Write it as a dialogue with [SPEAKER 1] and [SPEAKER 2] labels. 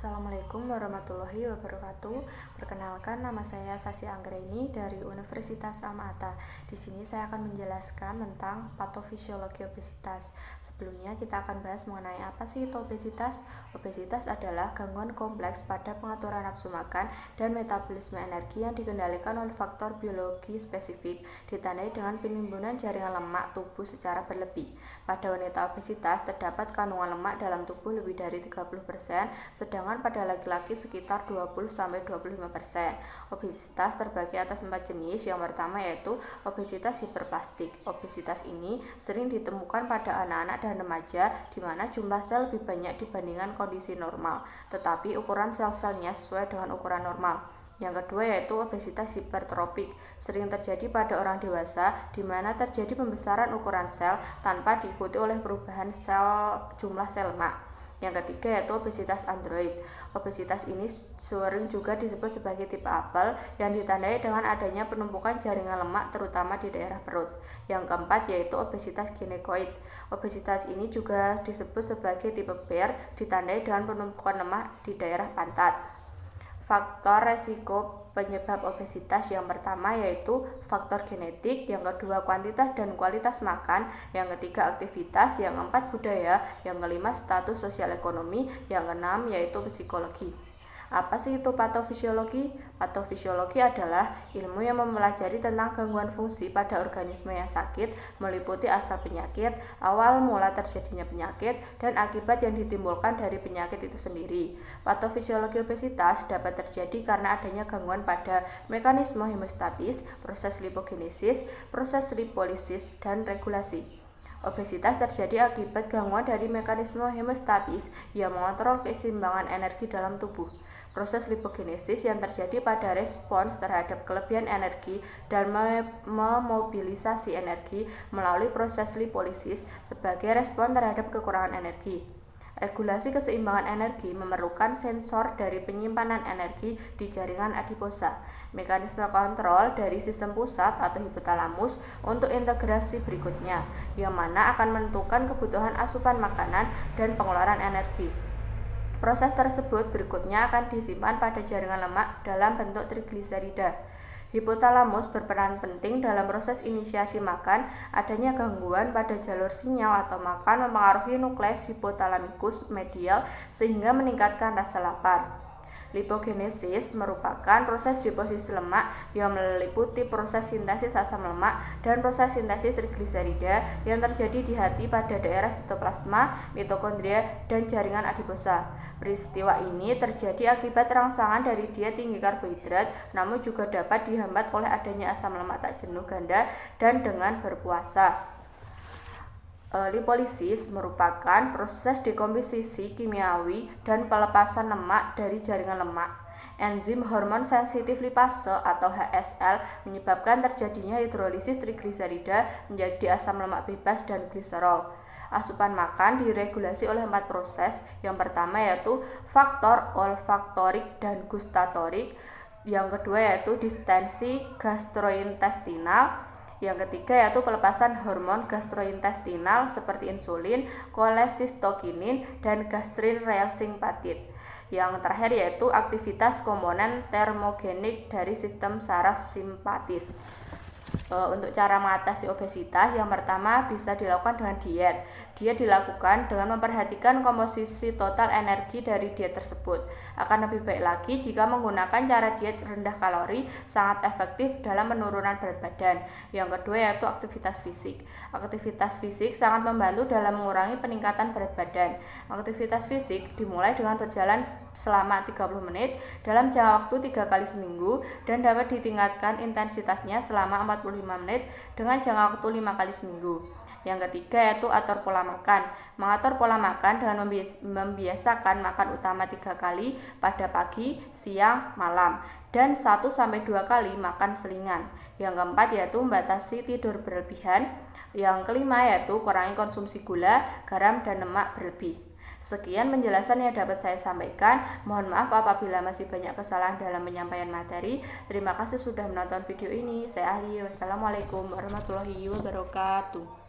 [SPEAKER 1] Assalamualaikum warahmatullahi wabarakatuh. Perkenalkan, nama saya Sasya Anggraini dari Universitas Alma-Ata. Di sini saya akan menjelaskan tentang patofisiologi obesitas. Sebelumnya kita akan bahas mengenai apa sih itu obesitas. Obesitas adalah gangguan kompleks pada pengaturan nafsu makan dan metabolisme energi yang dikendalikan oleh faktor biologi spesifik, ditandai dengan penimbunan jaringan lemak tubuh secara berlebih. Pada wanita obesitas terdapat kandungan lemak dalam tubuh lebih dari 30%, sedangkan pada laki-laki sekitar 20-25%. Obesitas terbagi atas 4 jenis. Yang pertama yaitu obesitas hiperplastik. Obesitas ini sering ditemukan pada anak-anak dan remaja di mana jumlah sel lebih banyak dibandingkan kondisi normal, tetapi ukuran sel-selnya sesuai dengan ukuran normal. Yang kedua yaitu obesitas hipertrofik, sering terjadi pada orang dewasa di mana terjadi pembesaran ukuran sel tanpa diikuti oleh perubahan jumlah sel lemak. Yang ketiga yaitu obesitas android. Obesitas ini sering juga disebut sebagai tipe apel yang ditandai dengan adanya penumpukan jaringan lemak terutama di daerah perut. Yang keempat yaitu obesitas ginekoid. Obesitas ini juga disebut sebagai tipe bear, ditandai dengan penumpukan lemak di daerah pantat. Faktor resiko penyebab obesitas yang pertama yaitu faktor genetik, yang kedua kuantitas dan kualitas makan, yang ketiga aktivitas, yang keempat budaya, yang kelima status sosial ekonomi, yang keenam yaitu psikologi. Apa sih itu patofisiologi? Patofisiologi adalah ilmu yang mempelajari tentang gangguan fungsi pada organisme yang sakit, meliputi asal penyakit, awal mula terjadinya penyakit, dan akibat yang ditimbulkan dari penyakit itu sendiri. Patofisiologi obesitas dapat terjadi karena adanya gangguan pada mekanisme hemostatis, proses lipogenesis, proses lipolisis, dan regulasi. Obesitas terjadi akibat gangguan dari mekanisme hemostatis yang mengontrol keseimbangan energi dalam tubuh. Proses lipogenesis yang terjadi pada respons terhadap kelebihan energi dan memobilisasi energi melalui proses lipolisis sebagai respons terhadap kekurangan energi. Regulasi keseimbangan energi memerlukan sensor dari penyimpanan energi di jaringan adiposa. Mekanisme kontrol dari sistem pusat atau hipotalamus untuk integrasi berikutnya, yang mana akan menentukan kebutuhan asupan makanan dan pengeluaran energi. Proses tersebut berikutnya akan disimpan pada jaringan lemak dalam bentuk trigliserida. Hipotalamus berperan penting dalam proses inisiasi makan. Adanya gangguan pada jalur sinyal atau makan mempengaruhi nukleus hipotalamikus medial sehingga meningkatkan rasa lapar. Lipogenesis merupakan proses deposisi lemak yang meliputi proses sintesis asam lemak dan proses sintesis trigliserida yang terjadi di hati pada daerah sitoplasma, mitokondria, dan jaringan adiposa. Peristiwa ini terjadi akibat rangsangan dari diet tinggi karbohidrat, namun juga dapat dihambat oleh adanya asam lemak tak jenuh ganda dan dengan berpuasa. Lipolisis merupakan proses dekomposisi kimiawi dan pelepasan lemak dari jaringan lemak. Enzim hormon sensitif lipase atau HSL menyebabkan terjadinya hidrolisis trigliserida menjadi asam lemak bebas dan gliserol. Asupan makan diregulasi oleh 4 proses. Yang pertama yaitu faktor olfaktorik dan gustatorik. Yang kedua yaitu distensi gastrointestinal. Yang ketiga yaitu pelepasan hormon gastrointestinal seperti insulin, kolesistokinin, dan gastrin-real-simpatit. Yang terakhir yaitu aktivitas komponen termogenik dari sistem saraf simpatis. Untuk cara mengatasi obesitas, yang pertama bisa dilakukan dengan diet. Diet dilakukan dengan memperhatikan komposisi total energi dari diet tersebut. Akan lebih baik lagi jika menggunakan cara diet rendah kalori, sangat efektif dalam penurunan berat badan. Yang kedua yaitu aktivitas fisik. Aktivitas fisik sangat membantu dalam mengurangi peningkatan berat badan. Aktivitas fisik dimulai dengan berjalan selama 30 menit dalam jangka waktu 3 kali seminggu dan dapat ditingkatkan intensitasnya selama 45 menit dengan jangka waktu 5 kali seminggu. Yang ketiga yaitu atur pola makan. Mengatur pola makan dengan membiasakan makan utama 3 kali pada pagi, siang, malam, dan 1-2 kali makan selingan. Yang keempat yaitu membatasi tidur berlebihan. Yang kelima yaitu kurangi konsumsi gula, garam, dan lemak berlebih. Sekian penjelasan yang dapat saya sampaikan. Mohon maaf apabila masih banyak kesalahan dalam penyampaian materi. Terima kasih sudah menonton video ini. Saya akhiri. Wassalamualaikum warahmatullahi wabarakatuh.